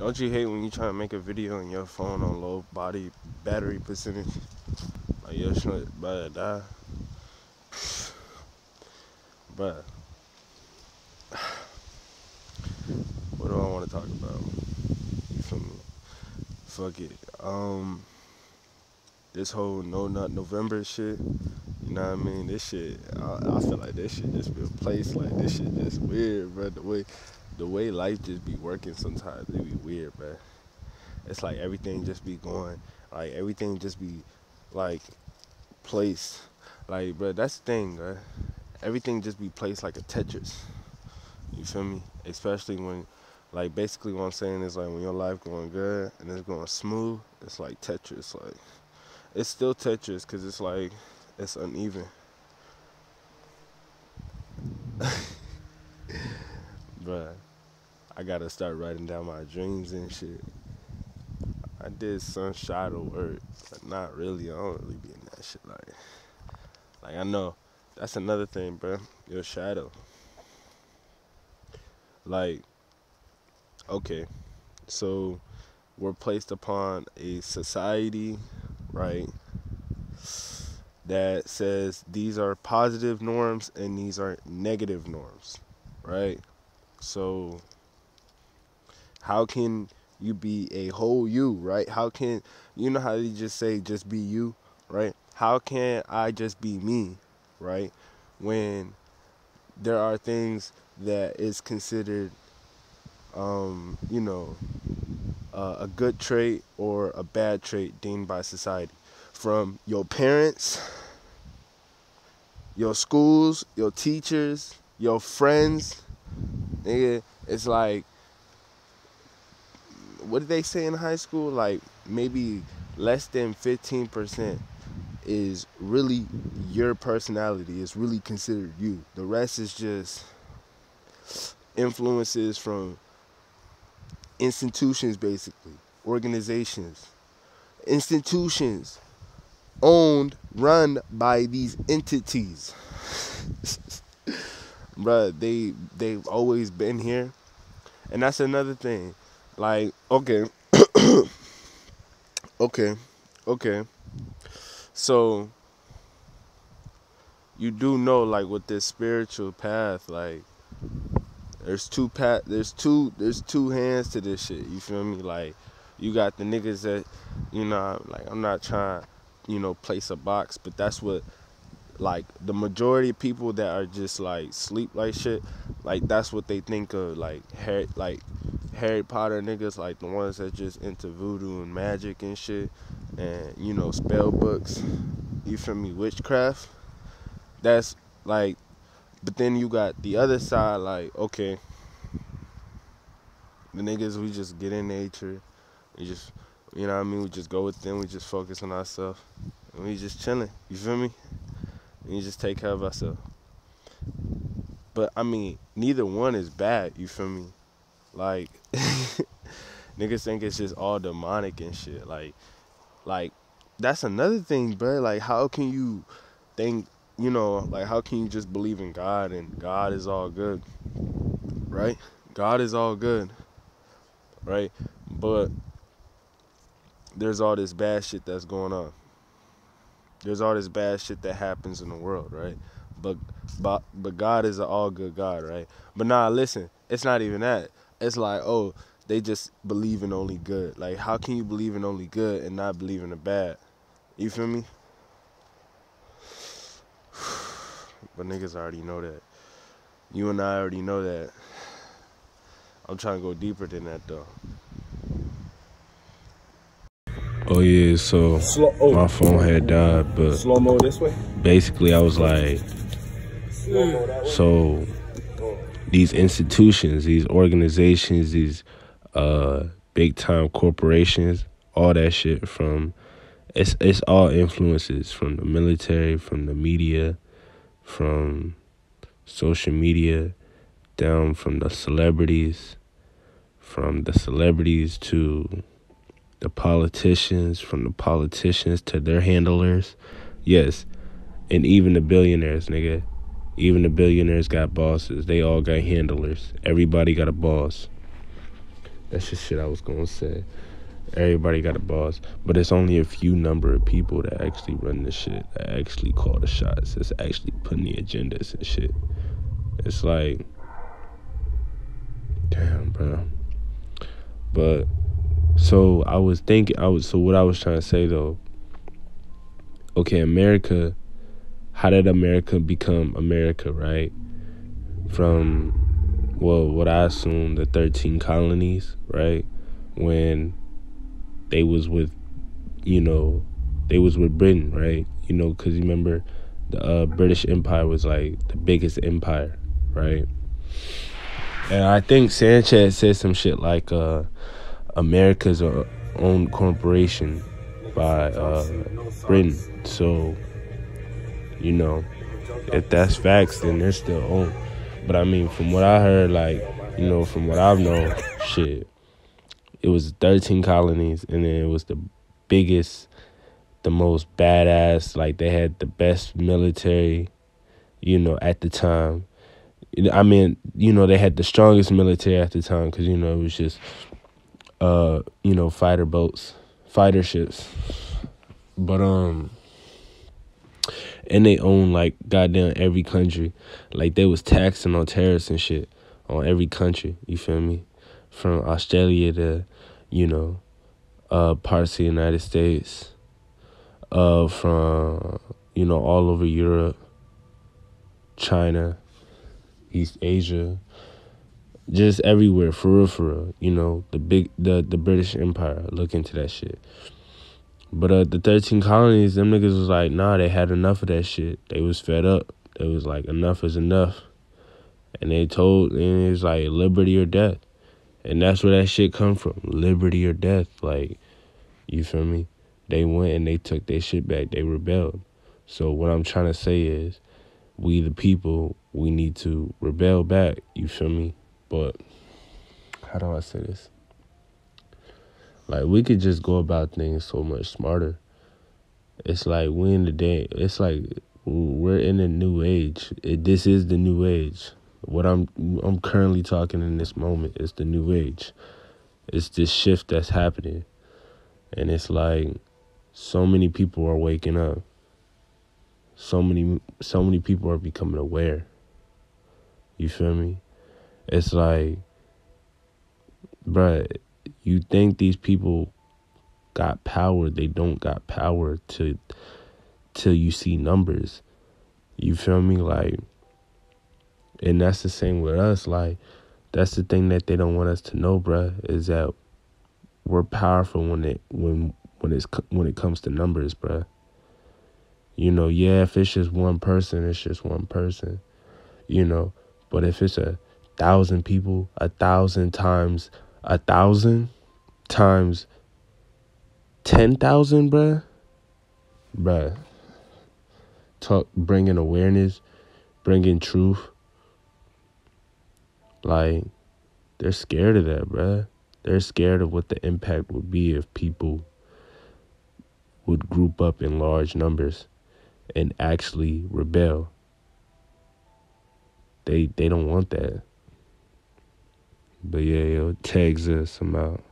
Don't you hate when you try to make a video and your phone on low battery percentage? Like your shit about to die. Bruh. What do I want to talk about? You feel me? Fuck it. This whole No Nut November shit. You know what I mean? This shit, I feel like this shit just be a place. Like this shit just weird, bro. The way life just be working sometimes, it be weird, bro. It's like everything just be going, like everything just be like placed. Like, bro, that's the thing, bro. Everything just be placed like a Tetris. You feel me? Especially when, like, basically what I'm saying is like when your life going good and it's going smooth, it's like Tetris. Like, it's still Tetris because it's like, it's uneven. Bruh, I gotta start writing down my dreams and shit. I did some shadow work, but not really. I don't really be in that shit. Like I know that's another thing, bruh. Your shadow. Like, okay, so we're placed upon a society, right, that says these are positive norms and these are negative norms, right? So how can you be a whole you, right? How can, you know how they just say just be you, right? How can I just be me, right? When there are things that is considered, you know, a good trait or a bad trait deemed by society. From your parents, your schools, your teachers, your friends. Nigga, it's like, what did they say in high school? Like, maybe less than 15% is really your personality. It's really considered you. The rest is just influences from institutions, basically. Organizations. Institutions owned, run by these entities. Bruh, they've always been here. And that's another thing. Like, okay. Okay. So you do know, like, with this spiritual path, like, there's two hands to this shit. You feel me? Like, you got the niggas that, you know, like, I'm not trying, you know, place a box, but that's what, like, the majority of people that are just like sleep like shit, like, that's what they think of, like Harry Potter niggas, like the ones that just into voodoo and magic and shit, and, you know, spell books. You feel me? Witchcraft. That's like, but then you got the other side, like, okay, the niggas, we just get in nature, we just, you know what I mean, we just go with them, we just focus on ourselves, and we just chilling. You feel me? And you just take care of ourselves. But I mean, neither one is bad. You feel me? Like, niggas think it's just all demonic and shit. Like that's another thing, bro. Like, how can you think, you know, like, how can you just believe in God and God is all good, right? God is all good, right? But there's all this bad shit that's going on. There's all this bad shit that happens in the world, right? But God is an all good God, right? But nah, listen, it's not even that. It's like, oh, they just believe in only good. Like, how can you believe in only good and not believe in the bad? You feel me? But niggas already know that. You and I already know that. I'm trying to go deeper than that, though. Oh yeah, so my phone had died, but slow-mo this way. Basically I was like, so these institutions, these organizations, these big time corporations, all that shit, from it's all influences from the military, from the media, from social media, down from the celebrities to the politicians, from the politicians to their handlers. Yes, and even the billionaires, nigga. Even the billionaires got bosses. They all got handlers. Everybody got a boss. That's just shit I was gonna say. Everybody got a boss, but it's only a few number of people that actually run the shit, that actually call the shots, that's actually putting the agendas and shit. It's like, damn, bro. But so what I was trying to say though. Okay, America. How did America become America, right? From, well, what I assume the 13 colonies, right? When they was with, they was with Britain, right? Because you remember the British Empire was like the biggest empire, right? And I think Sanchez said some shit like America's own corporation by Britain. So, if that's facts, then they're still owned. But I mean, from what I heard, like, from what I've known, shit, it was 13 colonies, and then it was the biggest, the most badass, like they had the best military, at the time. I mean, they had the strongest military at the time because, it was just, fighter boats, fighter ships. But, and they own, like, goddamn every country. Like, they was taxing on terrorists and shit on every country, you feel me? From Australia to, parts of the United States, from, all over Europe, China, East Asia, just everywhere, for real. The British Empire, look into that shit. But the 13 colonies, them niggas was like, nah, they had enough of that shit. They was fed up. They was like, enough is enough. And it was like, liberty or death. And that's where that shit come from, liberty or death. Like, you feel me? They went and they took their shit back. They rebelled. So what I'm trying to say is, we the people, we need to rebel back. You feel me? But how do I say this? Like, we could just go about things so much smarter. It's like it's like we're in a new age. This is the new age. What I'm currently talking in this moment is the new age. It's this shift that's happening. And it's like so many people are waking up. So many people are becoming aware. You feel me? It's like, bruh, you think these people got power. They don't got power till you see numbers. You feel me? Like, and that's the same with us. Like, that's the thing that they don't want us to know, bruh, is that we're powerful when it comes to numbers, bruh. Yeah, if it's just one person, it's just one person. But if it's 1,000 people, 1,000 times 1,000 times 10,000, bruh. Bringing awareness, bringing truth. Like, they're scared of that, bruh. They're scared of what the impact would be if people would group up in large numbers and actually rebel. They don't want that. But yeah, TayExist, I'm out.